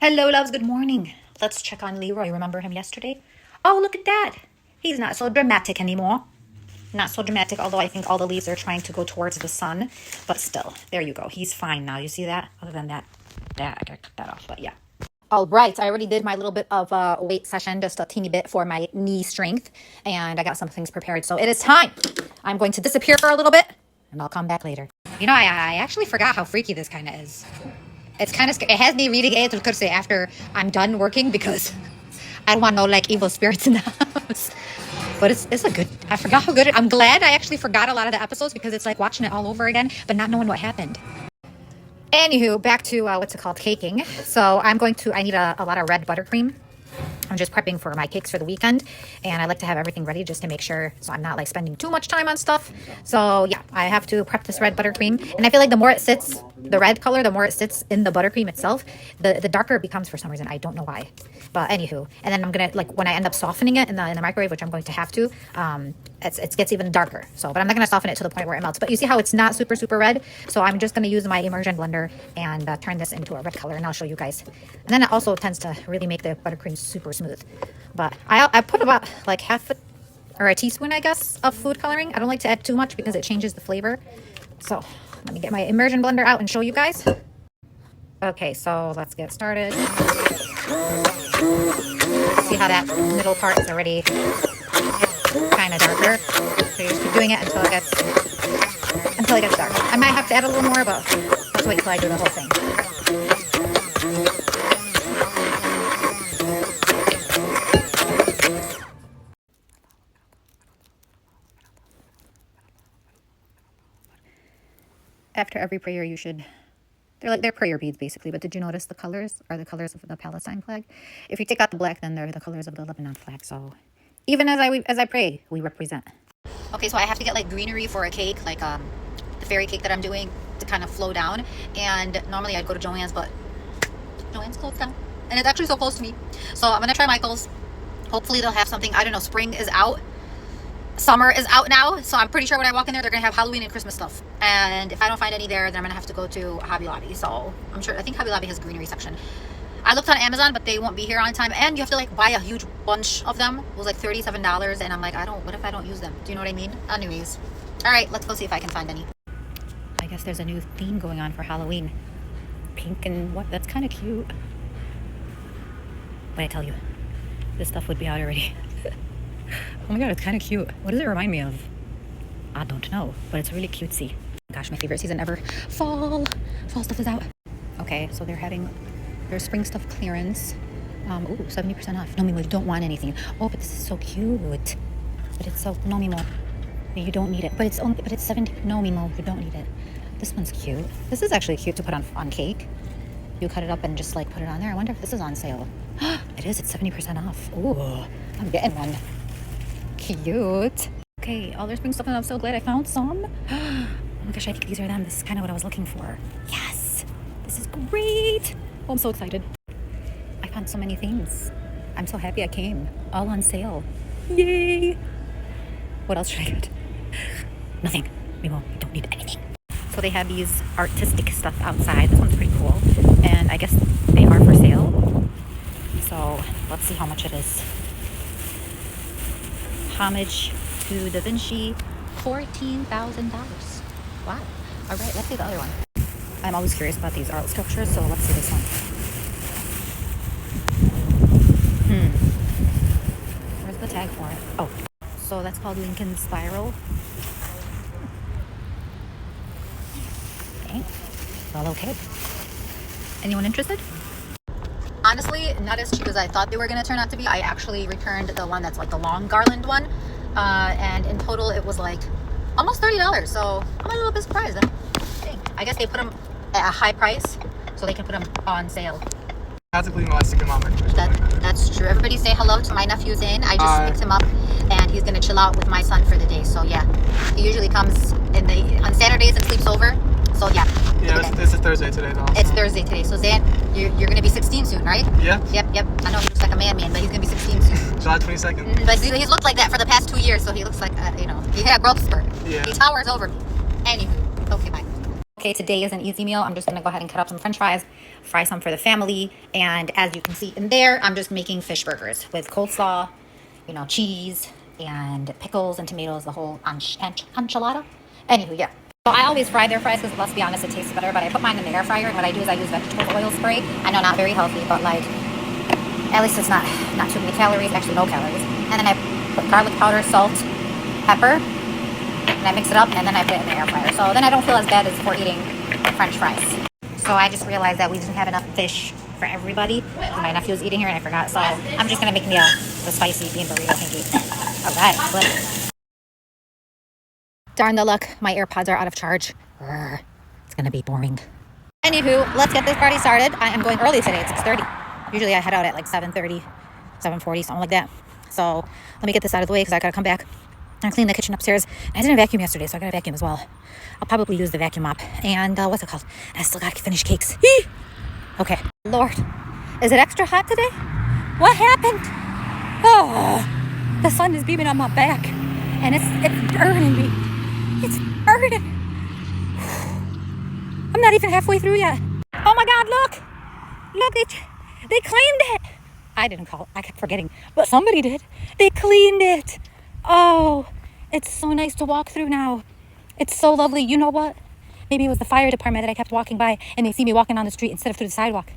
Hello, loves. Good morning. Let's check on Leroy. Remember him yesterday? Oh, look at that. He's not so dramatic anymore. Not so dramatic, although I think all the leaves are trying to go towards the sun. But still, there you go. He's fine now. You see that? Other than that, I gotta cut that off. But yeah. All right, I already did my little bit of weight session, just a teeny bit for my knee strength. And I got some things prepared. So it is time. I'm going to disappear for a little bit, and I'll come back later. You know, I actually forgot how freaky this kind of is. It's kind of scary. It has me reading it to say after I'm done working because I don't want no like evil spirits in the house. But it's a good, I forgot how good I'm glad I actually forgot a lot of the episodes because it's like watching it all over again, but not knowing what happened. Anywho, back to what's it called, caking. So I need a lot of red buttercream. I'm just prepping for my cakes for the weekend, and I like to have everything ready just to make sure so I'm not like spending too much time on stuff. So yeah, I have to prep this red buttercream, and I feel like the more it sits, the red color, the more it sits in the buttercream itself, the darker it becomes for some reason. I don't know why, but anywho. And then I'm gonna, like, when I end up softening it in the microwave, which I'm going to have to, it gets even darker. So, but I'm not gonna soften it to the point where it melts. But you see how it's not super red? So I'm just gonna use my immersion blender and turn this into a red color, and I'll show you guys. And then it also tends to really make the buttercream super smooth. But I put about like a teaspoon, I guess, of food coloring. I don't like to add too much because it changes the flavor. So let me get my immersion blender out and show you guys. Okay, so let's get started. See how that middle part is already kind of darker. So you just keep doing it until it gets dark. I might have to add a little more, but let's wait till I do the whole thing. After every prayer, you should, they're prayer beads basically, but did you notice the colors are the colors of the Palestine flag? If you take out the black, then they're the colors of the Lebanon flag. So even as I pray, we represent. Okay, so I have to get like greenery for a cake, like the fairy cake that I'm doing, to kind of flow down. And normally I'd go to Joann's, but Joann's closed down, and it's actually so close to me. So I'm gonna try Michael's. Hopefully they'll have something. I don't know, spring is out. Summer is out now, so I'm pretty sure when I walk in there, they're gonna have Halloween and Christmas stuff. And if I don't find any there, then I'm gonna have to go to Hobby Lobby. So I think Hobby Lobby has a greenery section. I looked on Amazon, but they won't be here on time, and you have to like buy a huge bunch of them. It was like $37, and I'm like, what if I don't use them? Do you know what I mean? Anyways, all right, let's go see if I can find any. I guess there's a new theme going on for Halloween. Pink and what? That's kind of cute. But I tell you, this stuff would be out already. Oh my god, it's kind of cute. What does it remind me of? I don't know, but it's really cutesy. Gosh, my favorite season ever. Fall stuff is out. Okay, so they're having their spring stuff clearance. Ooh, 70% off. No, Mimo, you don't want anything. Oh, but this is so cute. But it's so, no, Mimo, you don't need it. But it's 70. No, Mimo, you don't need it. This one's cute. This is actually cute to put on cake. You cut it up and just like put it on there. I wonder if this is on sale. It is. It's 70% off. Ooh, I'm getting one. Cute. Okay, all their spring stuff, and I'm so glad I found some. Oh my gosh, I think these are them. This is kind of what I was looking for. Yes, this is great. Oh, I'm so excited. I found so many things. I'm so happy I came. All on sale. Yay. What else should I get? Nothing. We don't need anything. So they have these artistic stuff outside. This one's pretty cool. And I guess they are for sale. So let's see how much it is. Homage to Da Vinci, $14,000. Wow. All right, let's see the other one. I'm always curious about these art sculptures, so let's see this one. Where's the tag for it? Oh, so that's called Lincoln Spiral. Okay. Well, okay. Anyone interested? Honestly, not as cheap as I thought they were going to turn out to be. I actually returned the one that's like the long garland one. And in total, it was like almost $30. So I'm a little bit surprised. I guess they put them at a high price so they can put them on sale. That's true. Everybody say hello to my nephew Zane. I just picked him up and he's going to chill out with my son for the day. So yeah, he usually comes on Saturdays and sleeps over. So yeah. Yeah, this is Thursday today though. It's Thursday today. So Zan, you're going to be 16 soon, right? Yeah. Yep. I know he looks like a man, but he's going to be 16 soon. July 22nd. But he's looked like that for the past 2 years, so he looks like, he hit a growth spurt. Yeah. He towers over me. Anywho, okay, bye. Okay, today is an easy meal. I'm just gonna go ahead and cut up some french fries, fry some for the family, and as you can see in there, I'm just making fish burgers with coleslaw, you know, cheese, and pickles and tomatoes, the whole enchilada. Anywho, yeah. So I always fry their fries because let's be honest, it tastes better, but I put mine in the air fryer, and what I do is I use vegetable oil spray. I know, not very healthy, but like, at least it's not too many calories, actually no calories. And then I put garlic powder, salt, pepper, and I mix it up, and then I put it in the air fryer. So then I don't feel as bad as for eating french fries. So I just realized that we didn't have enough fish for everybody. My nephew was eating here and I forgot. So I'm just going to make me the spicy bean burrito thingy. All right, flip. Darn the luck, my AirPods are out of charge. It's going to be boring. Anywho, let's get this party started. I am going early today. It's 6:30. Usually I head out at like 7:30, 7:40, something like that. So let me get this out of the way because I got to come back and clean the kitchen upstairs. I didn't vacuum yesterday, so I got to vacuum as well. I'll probably use the vacuum mop. And what's it called? I still got to finish cakes. Okay. Lord, is it extra hot today? What happened? Oh, the sun is beaming on my back, and it's burning me. It's burning. I'm not even halfway through yet. Oh my God! Look, they cleaned it. I didn't call it. I kept forgetting, but somebody did. They cleaned it. Oh, it's so nice to walk through now. It's so lovely. You know what? Maybe it was the fire department that I kept walking by and they see me walking on the street instead of through the sidewalk.